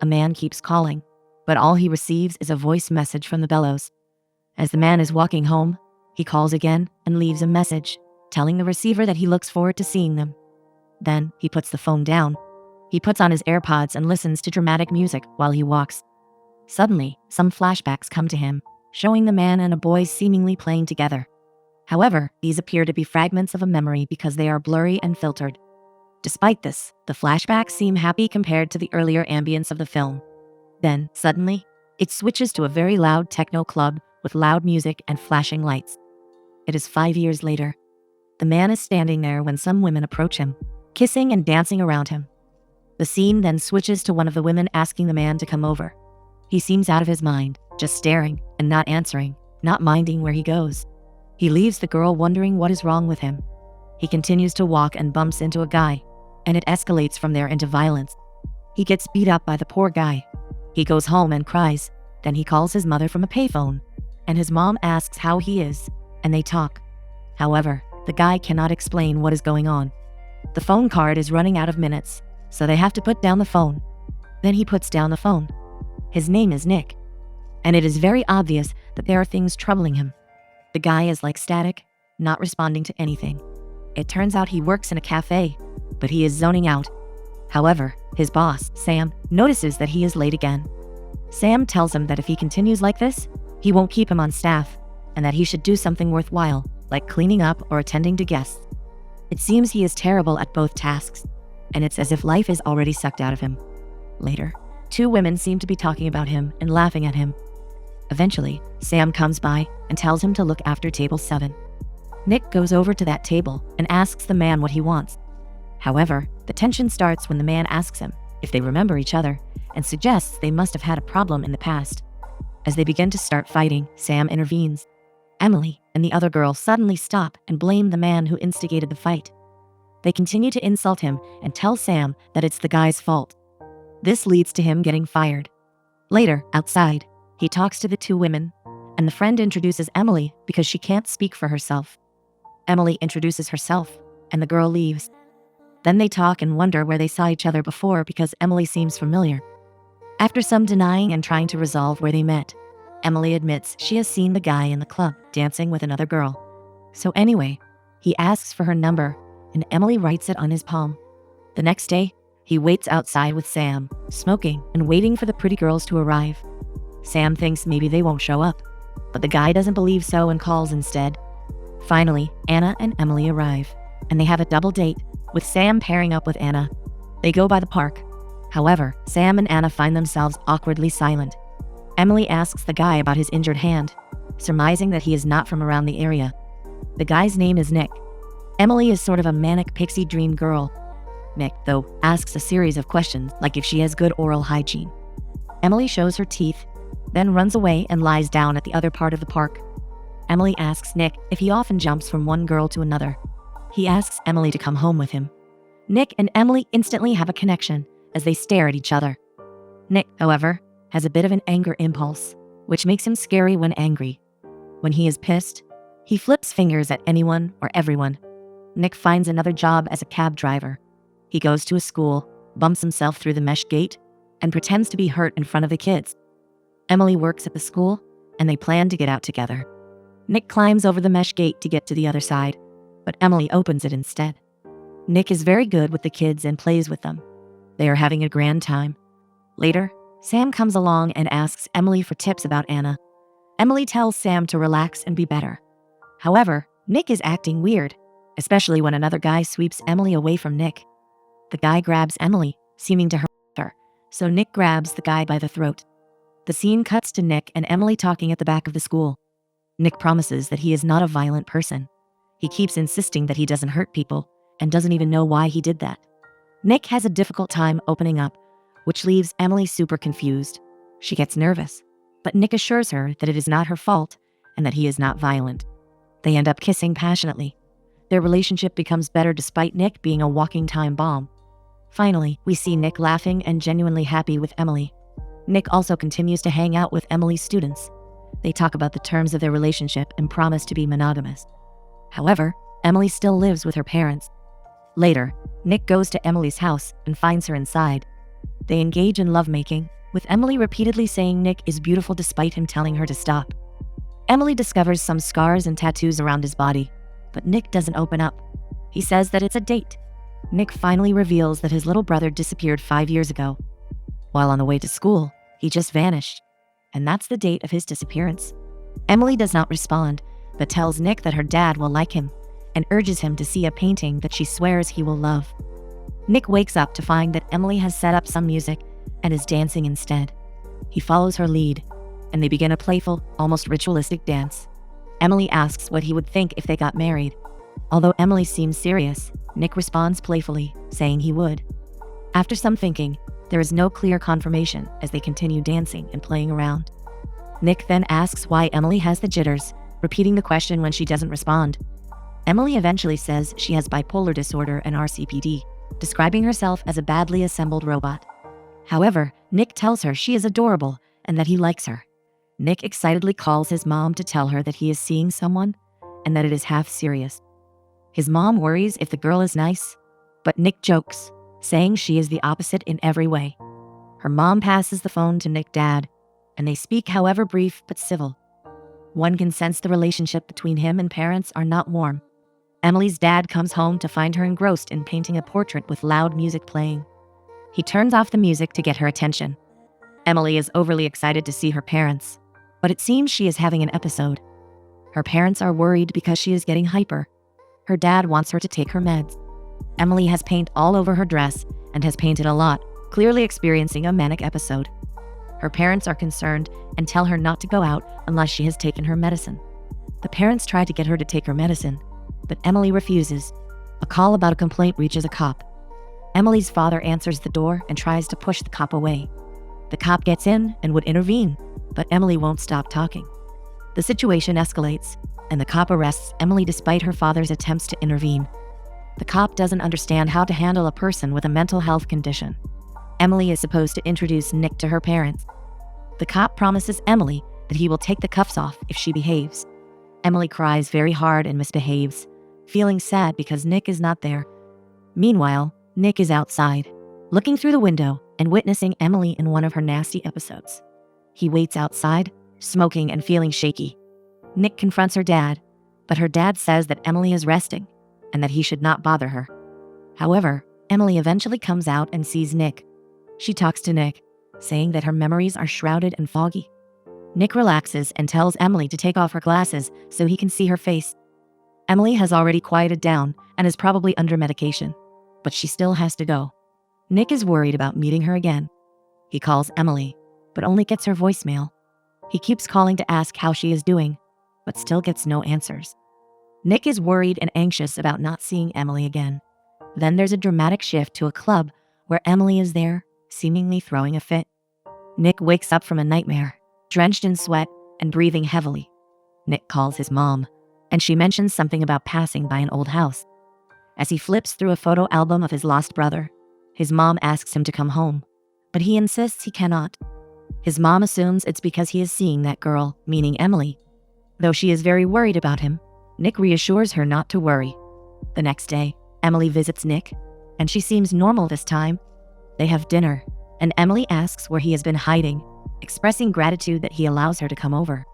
a man keeps calling, but all he receives is a voice message from the bellows. As the man is walking home, he calls again and leaves a message, telling the receiver that he looks forward to seeing them. Then he puts the phone down. He puts on his AirPods and listens to dramatic music while he walks. Suddenly, some flashbacks come to him, showing the man and a boy seemingly playing together. However, these appear to be fragments of a memory because they are blurry and filtered. Despite this, the flashbacks seem happy compared to the earlier ambience of the film. Then, suddenly, it switches to a very loud techno club with loud music and flashing lights. It is 5 years later. The man is standing there when some women approach him, kissing and dancing around him. The scene then switches to one of the women asking the man to come over. He seems out of his mind, just staring and not answering, not minding where he goes. He leaves the girl wondering what is wrong with him. He continues to walk and bumps into a guy, and it escalates from there into violence. He gets beat up by the poor guy. He goes home and cries. Then he calls his mother from a payphone, and his mom asks how he is, and they talk. However, the guy cannot explain what is going on. The phone card is running out of minutes, so they have to put down the phone. Then he puts down the phone. His name is Nick, and it is very obvious that there are things troubling him. The guy is like static, not responding to anything. It turns out he works in a cafe, but he is zoning out. However, his boss, Sam, notices that he is late again. Sam tells him that if he continues like this, he won't keep him on staff, and that he should do something worthwhile, like cleaning up or attending to guests. It seems he is terrible at both tasks, and it's as if life is already sucked out of him. Later, 2 women seem to be talking about him and laughing at him. Eventually, Sam comes by and tells him to look after table 7. Nick goes over to that table and asks the man what he wants. However, the tension starts when the man asks him if they remember each other and suggests they must have had a problem in the past. As they begin to start fighting, Sam intervenes. Emily and the other girl suddenly stop and blame the man who instigated the fight. They continue to insult him and tell Sam that it's the guy's fault. This leads to him getting fired. Later, outside, he talks to the 2 women, and the friend introduces Emily because she can't speak for herself. Emily introduces herself, and the girl leaves. Then they talk and wonder where they saw each other before because Emily seems familiar. After some denying and trying to resolve where they met, Emily admits she has seen the guy in the club dancing with another girl. So anyway, he asks for her number, and Emily writes it on his palm. The next day, he waits outside with Sam, smoking and waiting for the pretty girls to arrive. Sam thinks maybe they won't show up, but the guy doesn't believe so and calls instead. Finally, Anna and Emily arrive, and they have a double date, with Sam pairing up with Anna. They go by the park. However, Sam and Anna find themselves awkwardly silent. Emily asks the guy about his injured hand, surmising that he is not from around the area. The guy's name is Nick. Emily is sort of a manic pixie dream girl. Nick, though, asks a series of questions like if she has good oral hygiene. Emily shows her teeth, then runs away and lies down at the other part of the park. Emily asks Nick if he often jumps from one girl to another. He asks Emily to come home with him. Nick and Emily instantly have a connection as they stare at each other. Nick, however, has a bit of an anger impulse, which makes him scary when angry. When he is pissed, he flips fingers at anyone or everyone. Nick finds another job as a cab driver. He goes to a school, bumps himself through the mesh gate, and pretends to be hurt in front of the kids. Emily works at the school, and they plan to get out together. Nick climbs over the mesh gate to get to the other side, but Emily opens it instead. Nick is very good with the kids and plays with them. They are having a grand time. Later, Sam comes along and asks Emily for tips about Anna. Emily tells Sam to relax and be better. However, Nick is acting weird, especially when another guy sweeps Emily away from Nick. The guy grabs Emily, seeming to hurt her, so Nick grabs the guy by the throat. The scene cuts to Nick and Emily talking at the back of the school. Nick promises that he is not a violent person. He keeps insisting that he doesn't hurt people and doesn't even know why he did that. Nick has a difficult time opening up, which leaves Emily super confused. She gets nervous, but Nick assures her that it is not her fault and that he is not violent. They end up kissing passionately. Their relationship becomes better despite Nick being a walking time bomb. Finally, we see Nick laughing and genuinely happy with Emily. Nick also continues to hang out with Emily's students. They talk about the terms of their relationship and promise to be monogamous. However, Emily still lives with her parents. Later, Nick goes to Emily's house and finds her inside. They engage in lovemaking, with Emily repeatedly saying Nick is beautiful despite him telling her to stop. Emily discovers some scars and tattoos around his body, but Nick doesn't open up. He says that it's a date. Nick finally reveals that his little brother disappeared 5 years ago. While on the way to school, he just vanished, and that's the date of his disappearance. Emily does not respond, but tells Nick that her dad will like him and urges him to see a painting that she swears he will love. Nick wakes up to find that Emily has set up some music and is dancing instead. He follows her lead, and they begin a playful, almost ritualistic dance. Emily asks what he would think if they got married. Although Emily seems serious, Nick responds playfully, saying he would. After some thinking, there is no clear confirmation as they continue dancing and playing around. Nick then asks why Emily has the jitters, repeating the question when she doesn't respond. Emily eventually says she has bipolar disorder and RCPD, describing herself as a badly assembled robot. However, Nick tells her she is adorable and that he likes her. Nick excitedly calls his mom to tell her that he is seeing someone and that it is half serious. His mom worries if the girl is nice, but Nick jokes, saying she is the opposite in every way. Her mom passes the phone to Nick's dad, and they speak, however brief but civil. One can sense the relationship between him and parents are not warm. Emily's dad comes home to find her engrossed in painting a portrait with loud music playing. He turns off the music to get her attention. Emily is overly excited to see her parents, but it seems she is having an episode. Her parents are worried because she is getting hyper. Her dad wants her to take her meds. Emily has paint all over her dress and has painted a lot, clearly experiencing a manic episode. Her parents are concerned and tell her not to go out unless she has taken her medicine. The parents try to get her to take her medicine, but Emily refuses. A call about a complaint reaches a cop. Emily's father answers the door and tries to push the cop away. The cop gets in and would intervene, but Emily won't stop talking. The situation escalates, and the cop arrests Emily despite her father's attempts to intervene. The cop doesn't understand how to handle a person with a mental health condition. Emily is supposed to introduce Nick to her parents. The cop promises Emily that he will take the cuffs off if she behaves. Emily cries very hard and misbehaves, feeling sad because Nick is not there. Meanwhile, Nick is outside, looking through the window and witnessing Emily in one of her nasty episodes. He waits outside, smoking and feeling shaky. Nick confronts her dad, but her dad says that Emily is resting and that he should not bother her. However, Emily eventually comes out and sees Nick. She talks to Nick, saying that her memories are shrouded and foggy. Nick relaxes and tells Emily to take off her glasses so he can see her face. Emily has already quieted down and is probably under medication, but she still has to go. Nick is worried about meeting her again. He calls Emily, but only gets her voicemail. He keeps calling to ask how she is doing, but still gets no answers. Nick is worried and anxious about not seeing Emily again. Then there's a dramatic shift to a club where Emily is there, seemingly throwing a fit. Nick wakes up from a nightmare, drenched in sweat and breathing heavily. Nick calls his mom, and she mentions something about passing by an old house. As he flips through a photo album of his lost brother, his mom asks him to come home, but he insists he cannot. His mom assumes it's because he is seeing that girl, meaning Emily. Though she is very worried about him, Nick reassures her not to worry. The next day, Emily visits Nick, and she seems normal this time. They have dinner, and Emily asks where he has been hiding, expressing gratitude that he allows her to come over.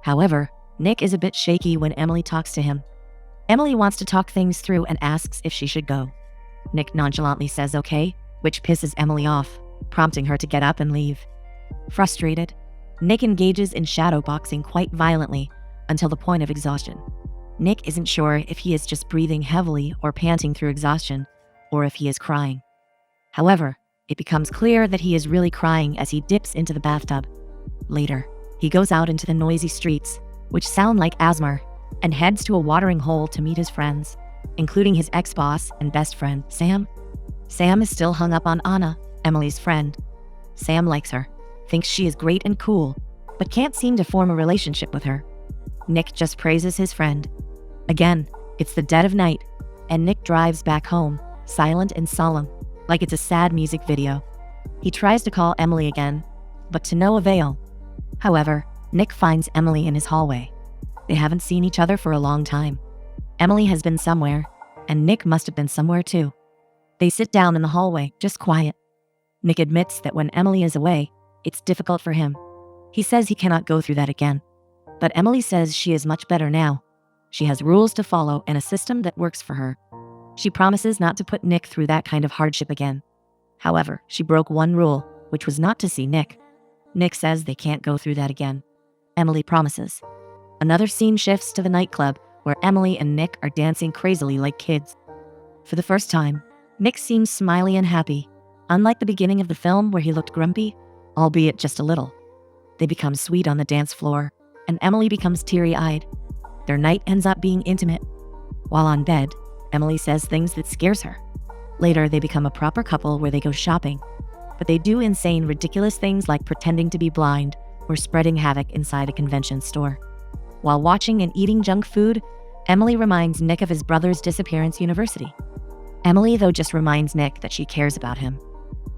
However, Nick is a bit shaky when Emily talks to him. Emily wants to talk things through and asks if she should go. Nick nonchalantly says okay, which pisses Emily off, prompting her to get up and leave. Frustrated, Nick engages in shadow boxing quite violently until the point of exhaustion. Nick isn't sure if he is just breathing heavily or panting through exhaustion, or if he is crying. However, it becomes clear that he is really crying as he dips into the bathtub. Later, he goes out into the noisy streets, which sound like Asmar, and heads to a watering hole to meet his friends, including his ex-boss and best friend, Sam. Sam is still hung up on Anna, Emily's friend. Sam likes her, thinks she is great and cool, but can't seem to form a relationship with her. Nick just praises his friend. Again, it's the dead of night, and Nick drives back home, silent and solemn, like it's a sad music video. He tries to call Emily again, but to no avail. However, Nick finds Emily in his hallway. They haven't seen each other for a long time. Emily has been somewhere, and Nick must have been somewhere too. They sit down in the hallway, just quiet. Nick admits that when Emily is away, it's difficult for him. He says he cannot go through that again. But Emily says she is much better now. She has rules to follow and a system that works for her. She promises not to put Nick through that kind of hardship again. However, she broke one rule, which was not to see Nick. Nick says they can't go through that again. Emily promises. Another scene shifts to the nightclub, where Emily and Nick are dancing crazily like kids. For the first time, Nick seems smiley and happy, unlike the beginning of the film where he looked grumpy, albeit just a little. They become sweet on the dance floor, and Emily becomes teary-eyed. Their night ends up being intimate. While on bed, Emily says things that scares her. Later, they become a proper couple where they go shopping, but they do insane, ridiculous things like pretending to be blind or spreading havoc inside a convention store. While watching and eating junk food, Emily reminds Nick of his brother's disappearance university. Emily, though, just reminds Nick that she cares about him.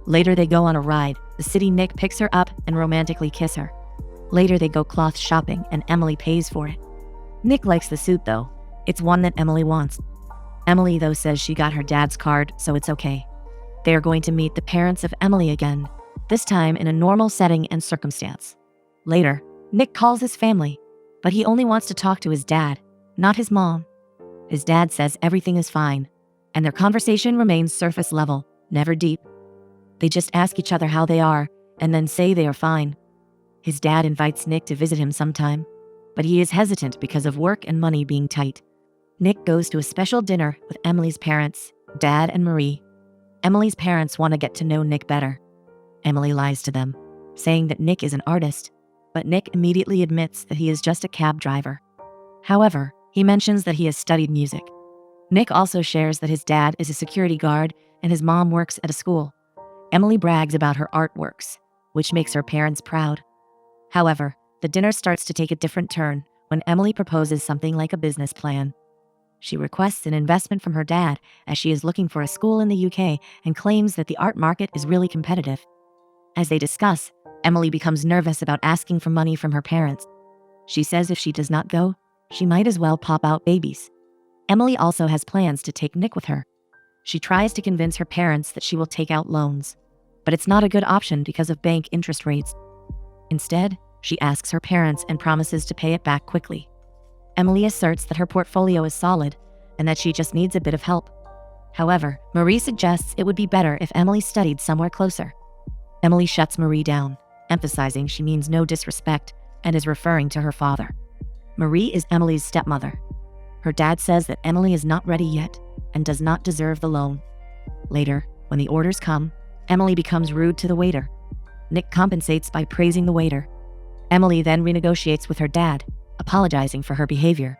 Later, they go on a ride. The city Nick picks her up and romantically kiss her. Later, they go cloth shopping and Emily pays for it. Nick likes the suit, though. It's one that Emily wants. Emily, though, says she got her dad's card, so it's okay. They are going to meet the parents of Emily again, this time in a normal setting and circumstance. Later, Nick calls his family, but he only wants to talk to his dad, not his mom. His dad says everything is fine, and their conversation remains surface level, never deep. They just ask each other how they are, and then say they are fine. His dad invites Nick to visit him sometime, but he is hesitant because of work and money being tight. Nick goes to a special dinner with Emily's parents, Dad and Marie. Emily's parents want to get to know Nick better. Emily lies to them, saying that Nick is an artist, but Nick immediately admits that he is just a cab driver. However, he mentions that he has studied music. Nick also shares that his dad is a security guard and his mom works at a school. Emily brags about her artworks, which makes her parents proud. However, the dinner starts to take a different turn when Emily proposes something like a business plan. She requests an investment from her dad as she is looking for a school in the UK and claims that the art market is really competitive. As they discuss, Emily becomes nervous about asking for money from her parents. She says if she does not go, she might as well pop out babies. Emily also has plans to take Nick with her. She tries to convince her parents that she will take out loans, but it's not a good option because of bank interest rates. Instead, she asks her parents and promises to pay it back quickly. Emily asserts that her portfolio is solid and that she just needs a bit of help. However, Marie suggests it would be better if Emily studied somewhere closer. Emily shuts Marie down, emphasizing she means no disrespect and is referring to her father. Marie is Emily's stepmother. Her dad says that Emily is not ready yet and does not deserve the loan. Later, when the orders come, Emily becomes rude to the waiter. Nick compensates by praising the waiter. Emily then renegotiates with her dad, apologizing for her behavior.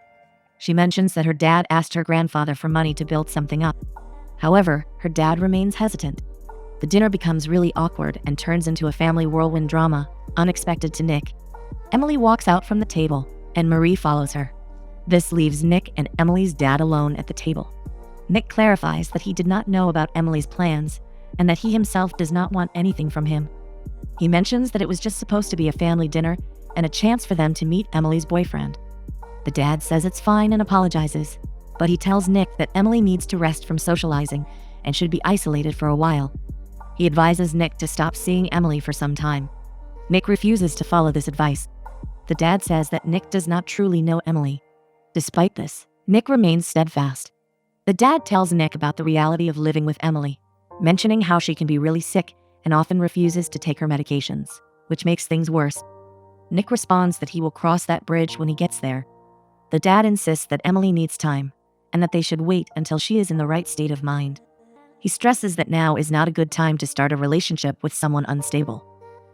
She mentions that her dad asked her grandfather for money to build something up. However, her dad remains hesitant. The dinner becomes really awkward and turns into a family whirlwind drama, unexpected to Nick. Emily walks out from the table, and Marie follows her. This leaves Nick and Emily's dad alone at the table. Nick clarifies that he did not know about Emily's plans, and that he himself does not want anything from him. He mentions that it was just supposed to be a family dinner and a chance for them to meet Emily's boyfriend. The dad says it's fine and apologizes, but he tells Nick that Emily needs to rest from socializing and should be isolated for a while. He advises Nick to stop seeing Emily for some time. Nick refuses to follow this advice. The dad says that Nick does not truly know Emily. Despite this, Nick remains steadfast. The dad tells Nick about the reality of living with Emily, mentioning how she can be really sick and often refuses to take her medications, which makes things worse. Nick responds that he will cross that bridge when he gets there. The dad insists that Emily needs time, and that they should wait until she is in the right state of mind. He stresses that now is not a good time to start a relationship with someone unstable.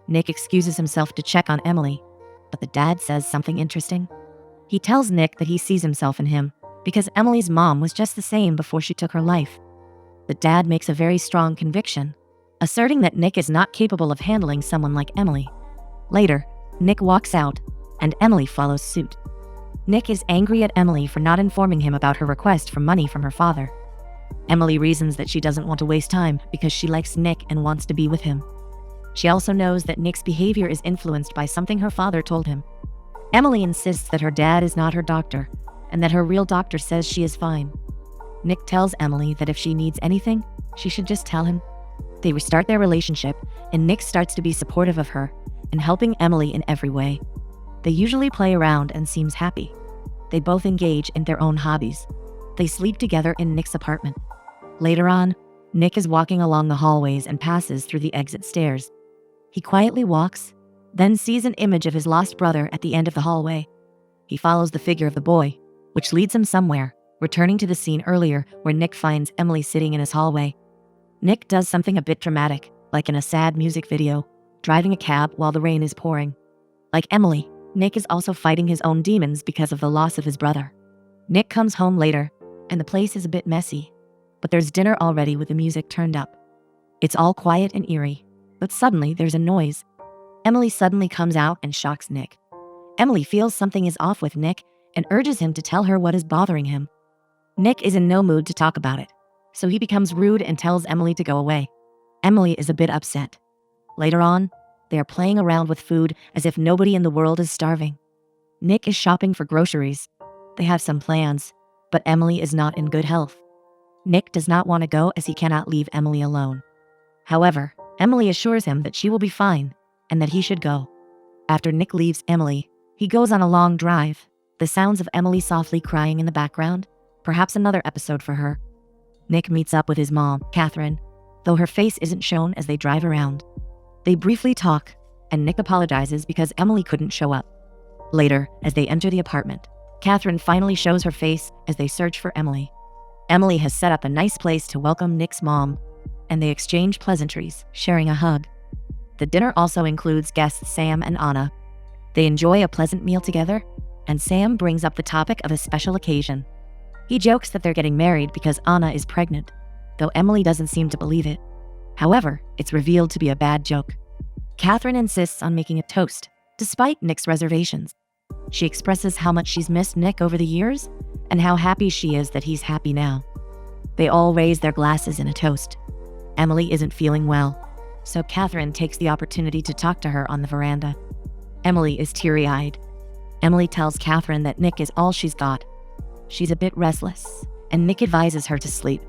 Nick excuses himself to check on Emily, but the dad says something interesting. He tells Nick that he sees himself in him, because Emily's mom was just the same before she took her life. The dad makes a very strong conviction, asserting that Nick is not capable of handling someone like Emily. Later, Nick walks out, and Emily follows suit. Nick is angry at Emily for not informing him about her request for money from her father. Emily reasons that she doesn't want to waste time because she likes Nick and wants to be with him. She also knows that Nick's behavior is influenced by something her father told him. Emily insists that her dad is not her doctor, and that her real doctor says she is fine. Nick tells Emily that if she needs anything, she should just tell him. They restart their relationship, and Nick starts to be supportive of her and helping Emily in every way. They usually play around and seems happy. They both engage in their own hobbies. They sleep together in Nick's apartment. Later on, Nick is walking along the hallways and passes through the exit stairs. He quietly walks, then sees an image of his lost brother at the end of the hallway. He follows the figure of the boy, which leads him somewhere, returning to the scene earlier where Nick finds Emily sitting in his hallway. Nick does something a bit dramatic, like in a sad music video, driving a cab while the rain is pouring. Like Emily, Nick is also fighting his own demons because of the loss of his brother. Nick comes home later, and the place is a bit messy, but there's dinner already with the music turned up. It's all quiet and eerie, but suddenly there's a noise. Emily suddenly comes out and shocks Nick. Emily feels something is off with Nick and urges him to tell her what is bothering him. Nick is in no mood to talk about it, so he becomes rude and tells Emily to go away. Emily is a bit upset. Later on, they are playing around with food as if nobody in the world is starving. Nick is shopping for groceries. They have some plans, but Emily is not in good health. Nick does not want to go as he cannot leave Emily alone. However, Emily assures him that she will be fine and that he should go. After Nick leaves Emily, he goes on a long drive, the sounds of Emily softly crying in the background, perhaps another episode for her. Nick meets up with his mom, Catherine, though her face isn't shown as they drive around. They briefly talk, and Nick apologizes because Emily couldn't show up. Later, as they enter the apartment, Catherine finally shows her face as they search for Emily. Emily has set up a nice place to welcome Nick's mom, and they exchange pleasantries, sharing a hug. The dinner also includes guests Sam and Anna. They enjoy a pleasant meal together, and Sam brings up the topic of a special occasion. He jokes that they're getting married because Anna is pregnant, though Emily doesn't seem to believe it. However, it's revealed to be a bad joke. Catherine insists on making a toast, despite Nick's reservations. She expresses how much she's missed Nick over the years and how happy she is that he's happy now. They all raise their glasses in a toast. Emily isn't feeling well, so Catherine takes the opportunity to talk to her on the veranda. Emily is teary-eyed. Emily tells Catherine that Nick is all she's got. She's a bit restless, and Nick advises her to sleep.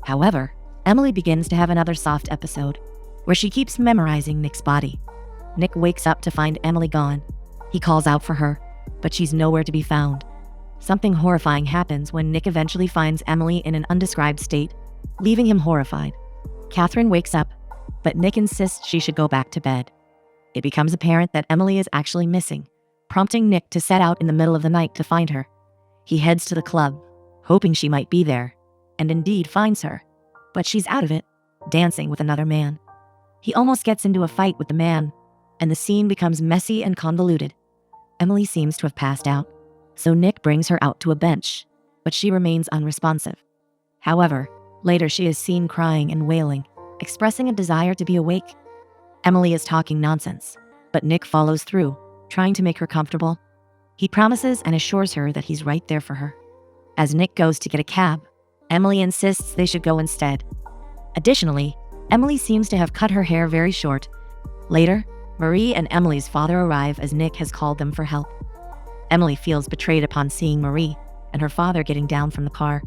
However, Emily begins to have another soft episode, where she keeps memorizing Nick's body. Nick wakes up to find Emily gone. He calls out for her, but she's nowhere to be found. Something horrifying happens when Nick eventually finds Emily in an undescribed state, leaving him horrified. Catherine wakes up, but Nick insists she should go back to bed. It becomes apparent that Emily is actually missing, prompting Nick to set out in the middle of the night to find her. He heads to the club, hoping she might be there, and indeed finds her. But she's out of it, dancing with another man. He almost gets into a fight with the man, and the scene becomes messy and convoluted. Emily seems to have passed out, so Nick brings her out to a bench, but she remains unresponsive. However, later she is seen crying and wailing, expressing a desire to be awake. Emily is talking nonsense, but Nick follows through, trying to make her comfortable. He promises and assures her that he's right there for her. As Nick goes to get a cab, Emily insists they should go instead. Additionally, Emily seems to have cut her hair very short. Later, Marie and Emily's father arrive as Nick has called them for help. Emily feels betrayed upon seeing Marie and her father getting down from the car.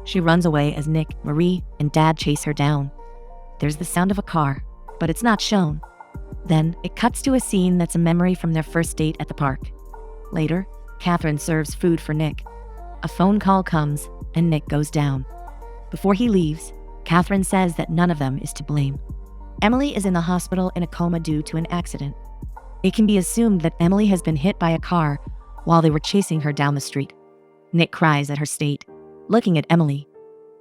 She runs away as Nick, Marie, and Dad chase her down. There's the sound of a car, but it's not shown. Then, it cuts to a scene that's a memory from their first date at the park. Later, Catherine serves food for Nick. A phone call comes, and Nick goes down. Before he leaves, Catherine says that none of them is to blame. Emily is in the hospital in a coma due to an accident. It can be assumed that Emily has been hit by a car while they were chasing her down the street. Nick cries at her state, looking at Emily.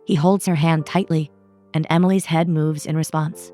He holds her hand tightly, and Emily's head moves in response.